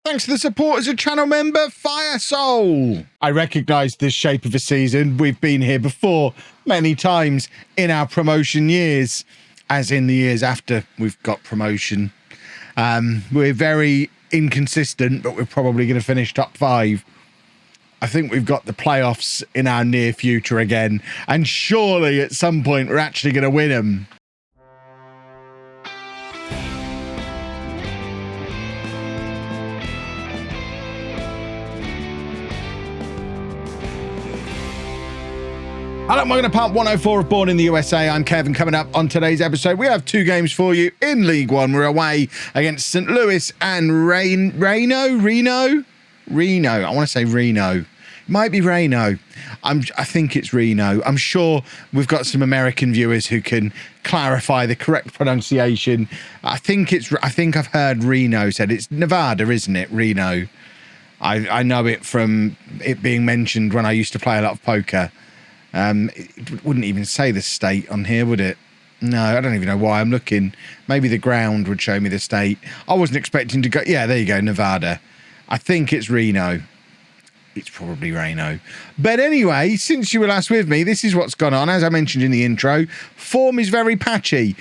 Thanks to the support as a channel member, Firesoul. I recognise this shape of a season. We've been here before many times in our promotion years, as in the years after we've got promotion. We're very inconsistent, but we're probably going to finish top 5. I think we've got the playoffs in our near future again, and surely at some point we're actually going to win them. Hello, welcome to part 104 of Bourne in the USA. I'm Kevin. Coming up on today's episode, we have 2 games for you in League One. We're away against St. Louis and Reno. I want to say Reno. It might be Reno. I think it's Reno. I'm sure we've got some American viewers who can clarify the correct pronunciation. I think I've heard Reno said. It's Nevada, isn't it? Reno. I know it from it being mentioned when I used to play a lot of poker. It wouldn't even say the state on here, would it? No, I don't even know why I'm looking. Maybe the ground would show me the state. I wasn't expecting to go. Yeah, there you go, Nevada. I think it's Reno. It's probably Reno. But anyway, since you were last with me, this is what's gone on. As I mentioned in the intro, form is very patchy.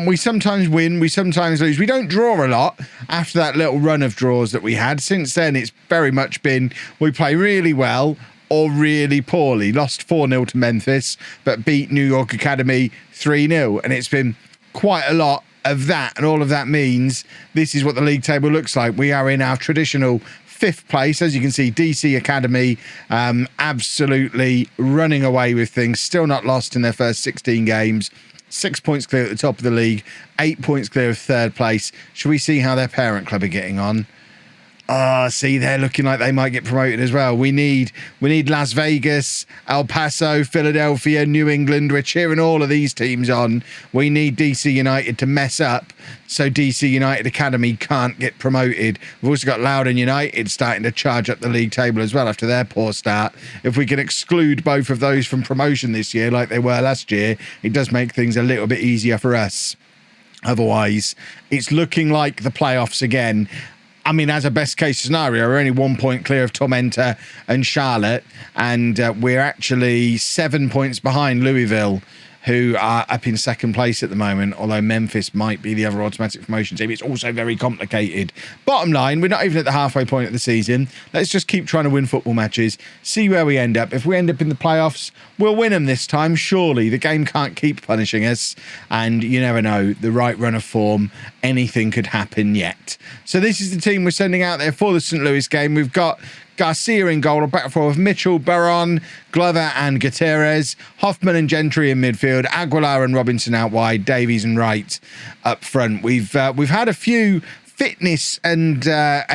We sometimes win, we sometimes lose. We don't draw a lot after that little run of draws that we had. Since then, it's very much been we play really well or really poorly. Lost 4-0 to Memphis, but beat New York Academy 3-0. And it's been quite a lot of that. And all of that means this is what the league table looks like. We are in our traditional 5th place. As you can see, DC Academy absolutely running away with things. Still not lost in their first 16 games. 6 points clear at the top of the league. 8 points clear of 3rd place. Shall we see how their parent club are getting on? See, they're looking like they might get promoted as well. We need Las Vegas, El Paso, Philadelphia, New England. We're cheering all of these teams on. We need DC United to mess up so DC United Academy can't get promoted. We've also got Loudoun United starting to charge up the league table as well after their poor start. If we can exclude both of those from promotion this year like they were last year, it does make things a little bit easier for us. Otherwise, it's looking like the playoffs again. I mean, as a best case scenario, we're only 1 point clear of Tormenta and Charlotte, and we're actually 7 points behind Louisville, who are up in 2nd place at the moment, although Memphis might be the other automatic promotion team. It's also very complicated. Bottom line, we're not even at the halfway point of the season. Let's just keep trying to win football matches, see where we end up. If we end up in the playoffs, we'll win them this time, surely. The game can't keep punishing us, and you never know, the right run of form, anything could happen yet. So this is the team we're sending out there for the St. Louis game. We've got Garcia in goal, a back four of Mitchell, Baron, Glover and Gutierrez, Hoffman and Gentry in midfield, Aguilar and Robinson out wide, Davies and Wright up front. We've had a few fitness and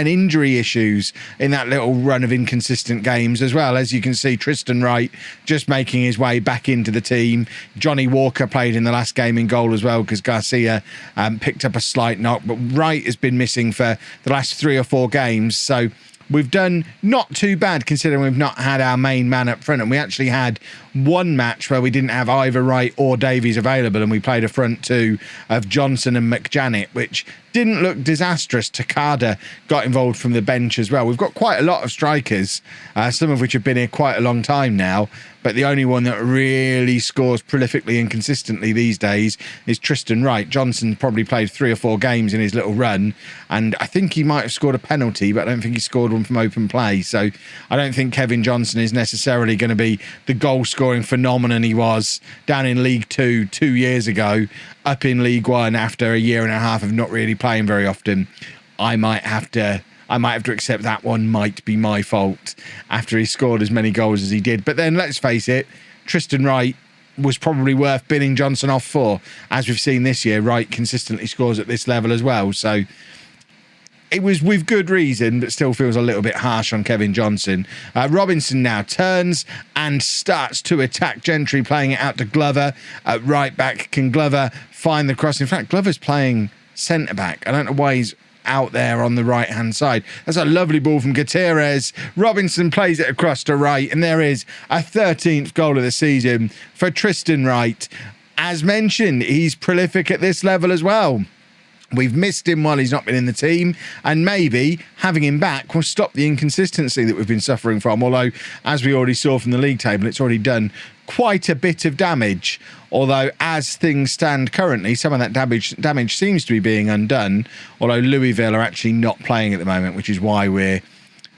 injury issues in that little run of inconsistent games as well. As you can see, Tristan Wright just making his way back into the team. Johnny Walker played in the last game in goal as well because Garcia picked up a slight knock, but Wright has been missing for the last 3 or 4 games. So we've done not too bad considering we've not had our main man up front, and we actually had one match where we didn't have either Wright or Davies available, and we played a front 2 of Johnson and McJanet, which didn't look disastrous. Takada got involved from the bench as well. We've got quite a lot of strikers, some of which have been here quite a long time now, but the only one that really scores prolifically and consistently these days is Tristan Wright. Johnson probably played 3 or 4 games in his little run, and I think he might have scored a penalty, but I don't think he scored one from open play. So I don't think Kevin Johnson is necessarily going to be the goal-scoring phenomenon he was down in League 2 2 years ago, up in League 1 after a year and a half of not really playing very often. I might have to accept that one might be my fault after he scored as many goals as he did. But then let's face it, Tristan Wright was probably worth binning Johnson off for. As we've seen this year, Wright consistently scores at this level as well. So it was with good reason, but still feels a little bit harsh on Kevin Johnson. Robinson now turns and starts to attack Gentry, playing it out to Glover at right back. Can Glover find the cross? In fact, Glover's playing centre back. I don't know why he's out there on the right hand side. That's a lovely ball from Gutierrez. Robinson plays it across to Wright, and there is a 13th goal of the season for Tristan Wright. As mentioned, he's prolific at this level as well. We've missed him while he's not been in the team, and maybe having him back will stop the inconsistency that we've been suffering from. Although, as we already saw from the league table, it's already done quite a bit of damage. Although, as things stand currently, some of that damage seems to be being undone. Although Louisville are actually not playing at the moment, which is why we're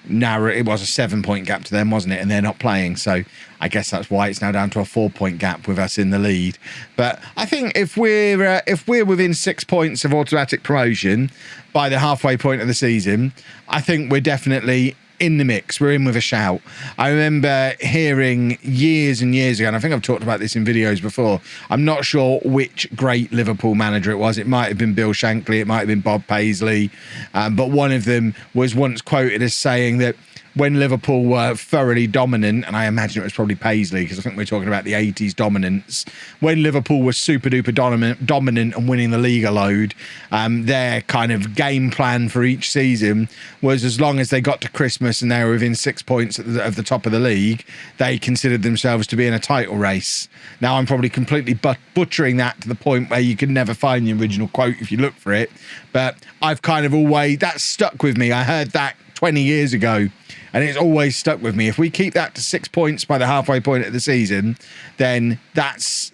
narrow. It was a 7-point gap to them, wasn't it? And they're not playing, so I guess that's why it's now down to a 4-point gap with us in the lead. But I think if we're within 6 points of automatic promotion by the halfway point of the season, I think we're definitely in the mix. We're in with a shout. I remember hearing years and years ago, and I think I've talked about this in videos before, I'm not sure which great Liverpool manager it was. It might have been Bill Shankly, it might have been Bob Paisley, but one of them was once quoted as saying that when Liverpool were thoroughly dominant, and I imagine it was probably Paisley, because I think we're talking about the 80s dominance, when Liverpool was super duper dominant and winning the league a load, their kind of game plan for each season was, as long as they got to Christmas and they were within 6 points of the top of the league, they considered themselves to be in a title race. Now, I'm probably completely butchering that to the point where you can never find the original quote if you look for it, but I've kind of always, that's stuck with me. I heard that 20 years ago, and it's always stuck with me. If we keep that to 6 points by the halfway point of the season, then that's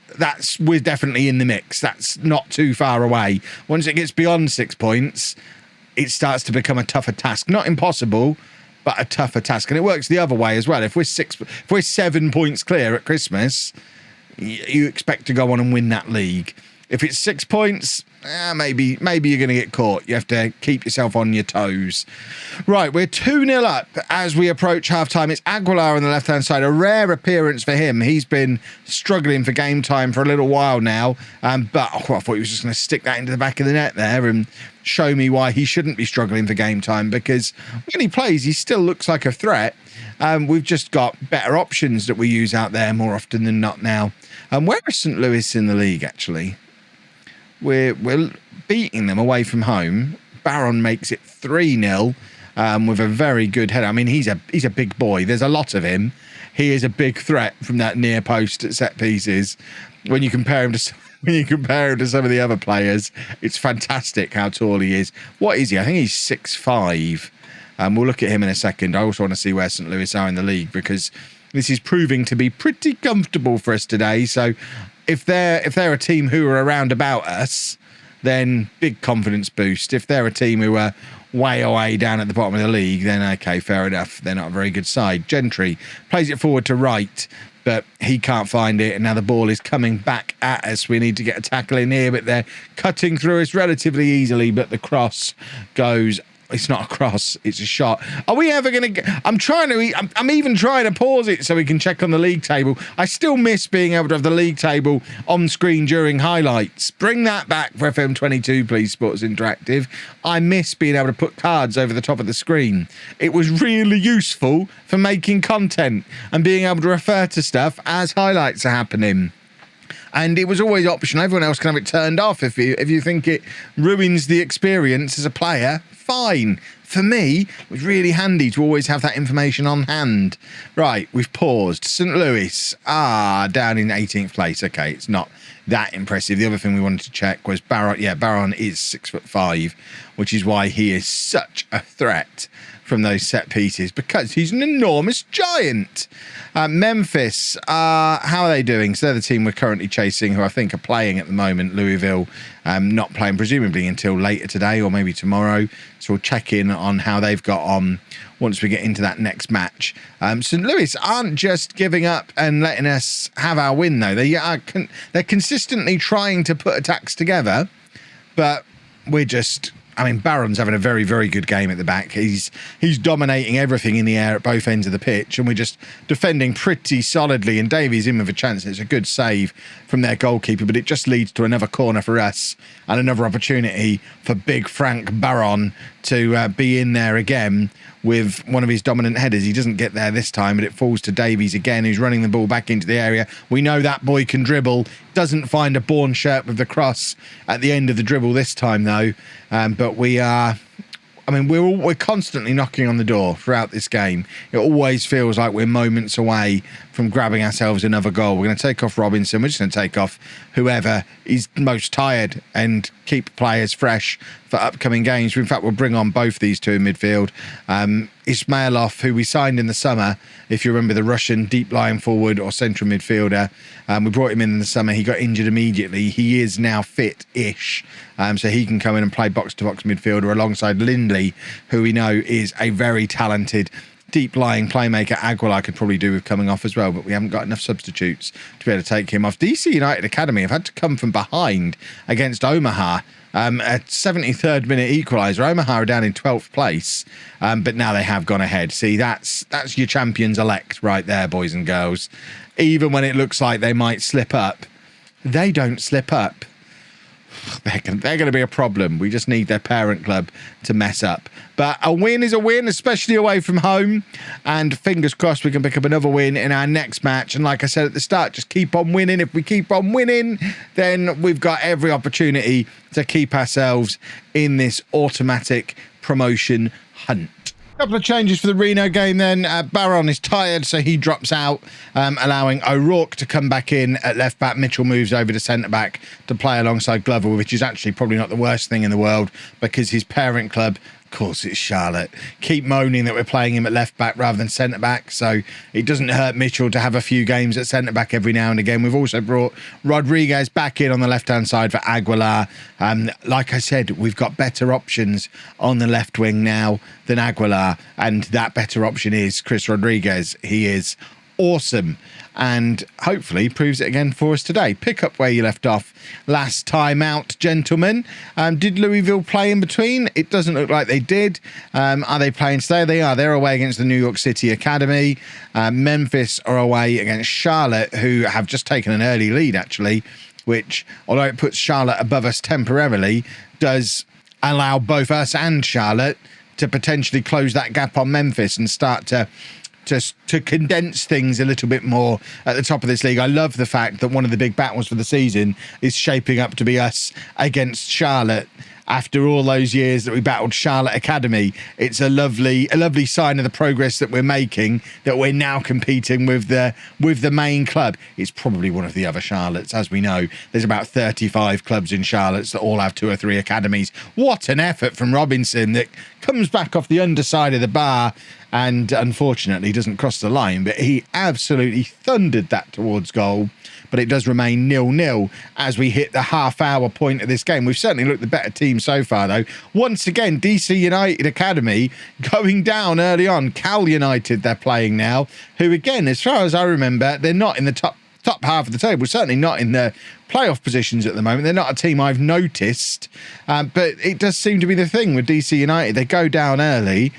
we're definitely in the mix. That's not too far away. Once it gets beyond 6 points, it starts to become a tougher task. Not impossible, but a tougher task. And it works the other way as well. If we're 7 points clear at Christmas, you expect to go on and win that league. If it's 6 points, maybe you're going to get caught. You have to keep yourself on your toes. Right, we're 2-0 up as we approach half-time. It's Aguilar on the left-hand side. A rare appearance for him. He's been struggling for game time for a little while now. But I thought he was just going to stick that into the back of the net there and show me why he shouldn't be struggling for game time, because when he plays, he still looks like a threat. We've just got better options that we use out there more often than not now. Where is St. Louis in the league, actually? We're beating them away from home. Baron makes it 3-0 with a very good header. I mean, he's a big boy. There's a lot of him. He is a big threat from that near post at set pieces. When you compare him to some of the other players, it's fantastic how tall he is. What is he? I think he's 6'5". We'll look at him in a second. I also want to see where St. Louis are in the league, because this is proving to be pretty comfortable for us today. So if they're a team who are around about us, then big confidence boost. If they're a team who are way down at the bottom of the league, then okay, fair enough. They're not a very good side. Gentry plays it forward to right, but he can't find it, and now the ball is coming back at us. We need to get a tackle in here, but they're cutting through us relatively easily, but the cross goes. It's not a cross, it's a shot. Are we ever going to get... I'm even trying to pause it so we can check on the league table. I still miss being able to have the league table on screen during highlights. Bring that back for FM22, please, Sports Interactive. I miss being able to put cards over the top of the screen. It was really useful for making content and being able to refer to stuff as highlights are happening. And it was always optional. Everyone else can have it turned off if you think it ruins the experience as a player. Fine. For me, it was really handy to always have that information on hand. Right, we've paused. St. Louis, down in 18th place. Okay, it's not that impressive. The other thing we wanted to check was Baron. Yeah, Baron is 6'5", which is why he is such a threat from those set pieces, because he's an enormous giant. Memphis, how are they doing? So they're the team we're currently chasing, who I think are playing at the moment. Louisville not playing presumably until later today or maybe tomorrow. So we'll check in on how they've got on once we get into that next match. St. Louis aren't just giving up and letting us have our win, though. They're consistently trying to put attacks together, but we're just... I mean, Baron's having a very, very good game at the back. He's dominating everything in the air at both ends of the pitch, and we're just defending pretty solidly. And Davies in with a chance. It's a good save from their goalkeeper, but it just leads to another corner for us and another opportunity for big Frank Baron to be in there again with one of his dominant headers. He doesn't get there this time, but it falls to Davies again, who's running the ball back into the area. We know that boy can dribble. Doesn't find a Bourne shirt with the cross at the end of the dribble this time, though. But we are I mean, we're constantly knocking on the door throughout this game. It always feels like we're moments away from grabbing ourselves another goal. We're going to take off Robinson. We're just going to take off whoever is most tired and keep players fresh for upcoming games. In fact, we'll bring on both these two in midfield. Ismailov, who we signed in the summer, if you remember, the Russian deep lying forward or central midfielder. We brought him in the summer. He got injured immediately. He is now fit-ish. So he can come in and play box-to-box midfielder alongside Lindley, who we know is a very talented deep-lying playmaker. Aguilar could probably do with coming off as well, but we haven't got enough substitutes to be able to take him off. DC United Academy have had to come from behind against Omaha. A 73rd minute equaliser. Omaha are down in 12th place, but now they have gone ahead. See, that's your champions elect right there, boys and girls. Even when it looks like they might slip up, they don't slip up. They're going to be a problem. We just need their parent club to mess up. But a win is a win, especially away from home. And fingers crossed we can pick up another win in our next match. And like I said at the start, just keep on winning. If we keep on winning, then we've got every opportunity to keep ourselves in this automatic promotion hunt. Couple of changes for the Reno game then. Barron is tired, so he drops out, allowing O'Rourke to come back in at left back. Mitchell moves over to centre back to play alongside Glover, which is actually probably not the worst thing in the world because his parent club, of course it's Charlotte, keep moaning that we're playing him at left back rather than centre back, so it doesn't hurt Mitchell to have a few games at centre back every now and again. We've also brought Rodriguez back in on the left hand side for Aguilar. Like I said, we've got better options on the left wing now than Aguilar, and that better option is Chris Rodriguez. He is awesome and hopefully proves it again for us today. Pick up where you left off last time out, gentlemen. Did Louisville play in between? It doesn't look like they did. Are they playing today? They are. They're away against the New York City Academy. Memphis are away against Charlotte, who have just taken an early lead, actually, which, although it puts Charlotte above us temporarily, does allow both us and Charlotte to potentially close that gap on Memphis and start to condense things a little bit more at the top of this league. I love the fact that one of the big battles for the season is shaping up to be us against Charlotte. After all those years that we battled Charlotte Academy, it's a lovely sign of the progress that we're making, that we're now competing with the main club. It's probably one of the other Charlottes, as we know. There's about 35 clubs in Charlotte that all have 2 or 3 academies. What an effort from Robinson that comes back off the underside of the bar and unfortunately doesn't cross the line, but he absolutely thundered that towards goal. But it does remain 0-0 as we hit the half-hour point of this game. We've certainly looked the better team so far, though. Once again, DC United Academy going down early on. Cal United they're playing now, who, again, as far as I remember, they're not in the top half of the table, certainly not in the playoff positions at the moment. They're not a team I've noticed, but it does seem to be the thing with DC United. They go down early,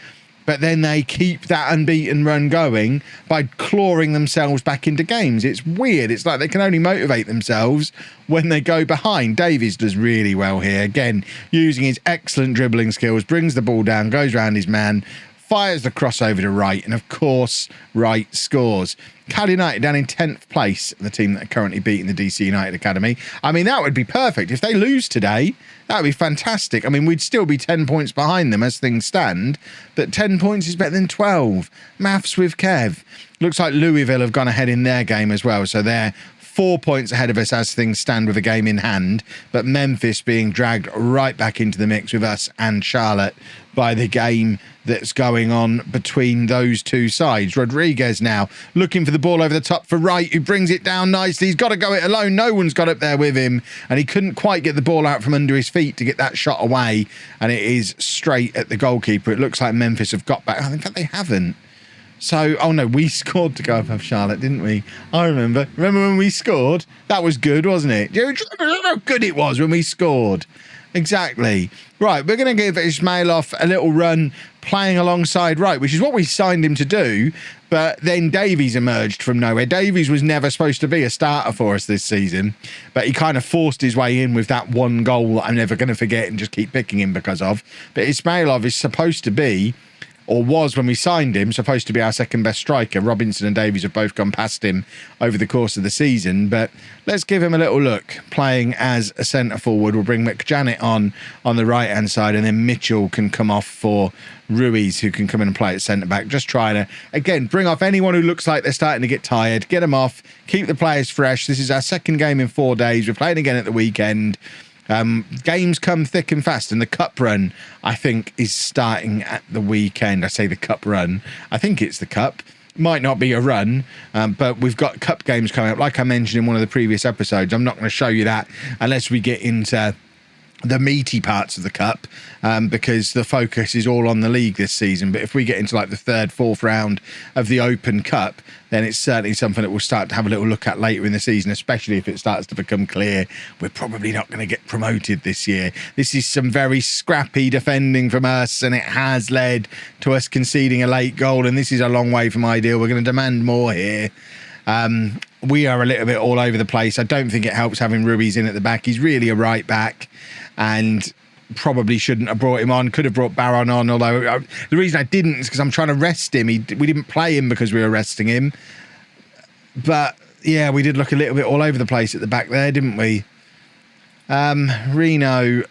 but then they keep that unbeaten run going by clawing themselves back into games. It's weird. It's like they can only motivate themselves when they go behind. Davies does really well here. Again, using his excellent dribbling skills, brings the ball down, goes round his man, fires the cross over to Wright, and of course, Wright scores. Cal United down in 10th place, the team that are currently beating the DC United Academy. I mean, that would be perfect. If they lose today, that would be fantastic. I mean, we'd still be 10 points behind them as things stand, but 10 points is better than 12. Maths with Kev. Looks like Louisville have gone ahead in their game as well, so they're 4 points ahead of us as things stand with a game in hand, but Memphis being dragged right back into the mix with us and Charlotte by the game that's going on between those two sides. Rodriguez now looking for the ball over the top for Wright, who brings it down nicely. He's got to go it alone. No one's got up there with him, and he couldn't quite get the ball out from under his feet to get that shot away, and it is straight at the goalkeeper. It looks like Memphis have got back. In fact, they haven't. So, oh no, we scored to go above Charlotte, didn't we? I remember. Remember when we scored? That was good, wasn't it? Do you remember how good it was when we scored? Exactly. Right, we're going to give Ismailov a little run playing alongside Wright, which is what we signed him to do, but then Davies emerged from nowhere. Davies was never supposed to be a starter for us this season, but he kind of forced his way in with that one goal that I'm never going to forget and just keep picking him because of. But Ismailov is supposed to be or was when we signed him, supposed to be our second best striker. Robinson and Davies have both gone past him over the course of the season, but let's give him a little look. Playing as a centre forward, we'll bring McJanet on the right hand side, and then Mitchell can come off for Ruiz, who can come in and play at centre back. Just trying to, again, bring off anyone who looks like they're starting to get tired, get them off, keep the players fresh. This is our second game in 4 days. We're playing again at the weekend. Games come thick and fast, and the cup run, I think, is starting at the weekend. I say the cup run. I think it's the cup. Might not be a run, but we've got cup games coming up. Like I mentioned in one of the previous episodes, I'm not going to show you that unless we get into the meaty parts of the cup, because the focus is all on the league this season. But if we get into like the third, fourth round of the Open Cup, then it's certainly something that we'll start to have a little look at later in the season, especially if it starts to become clear we're probably not going to get promoted this year. This is some very scrappy defending from us, and it has led to us conceding a late goal, and this is a long way from ideal. We're going to demand more here. We are a little bit all over the place. I don't think it helps having Ruiz in at the back. He's really a right back, and probably shouldn't have brought him on. Could have brought Barron on, although the reason I didn't is because I'm trying to rest him. We didn't play him because we were resting him. But yeah, we did look a little bit all over the place at the back there, didn't we? Reno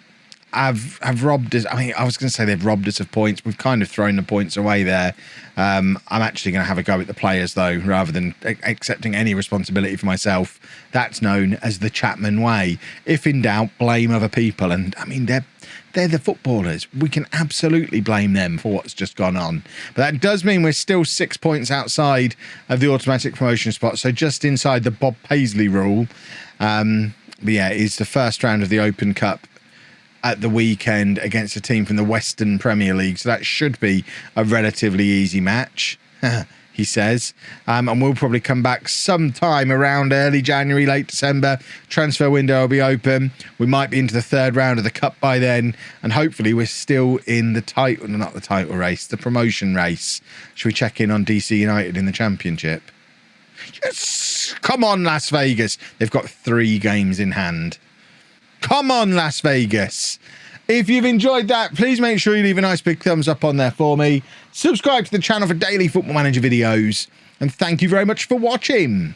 have robbed us. I mean, I was going to say they've robbed us of points. We've kind of thrown the points away there. I'm actually going to have a go at the players, though, rather than accepting any responsibility for myself. That's known as the Chapman way. If in doubt, blame other people. And I mean, they're the footballers. We can absolutely blame them for what's just gone on. But that does mean we're still 6 points outside of the automatic promotion spot, so just inside the Bob Paisley rule. But yeah, it's the first round of the Open Cup at the weekend against a team from the Western Premier League, so that should be a relatively easy match, he says. And we'll probably come back sometime around early January, late December. Transfer window will be open. We might be into the third round of the Cup by then, and hopefully we're still in the title, not the title race, the promotion race. Should we check in on DC United in the Championship? Yes! Come on, Las Vegas. They've got 3 games in hand. Come on, Las Vegas. If you've enjoyed that, please make sure you leave a nice big thumbs up on there for me. Subscribe to the channel for daily Football Manager videos. And thank you very much for watching.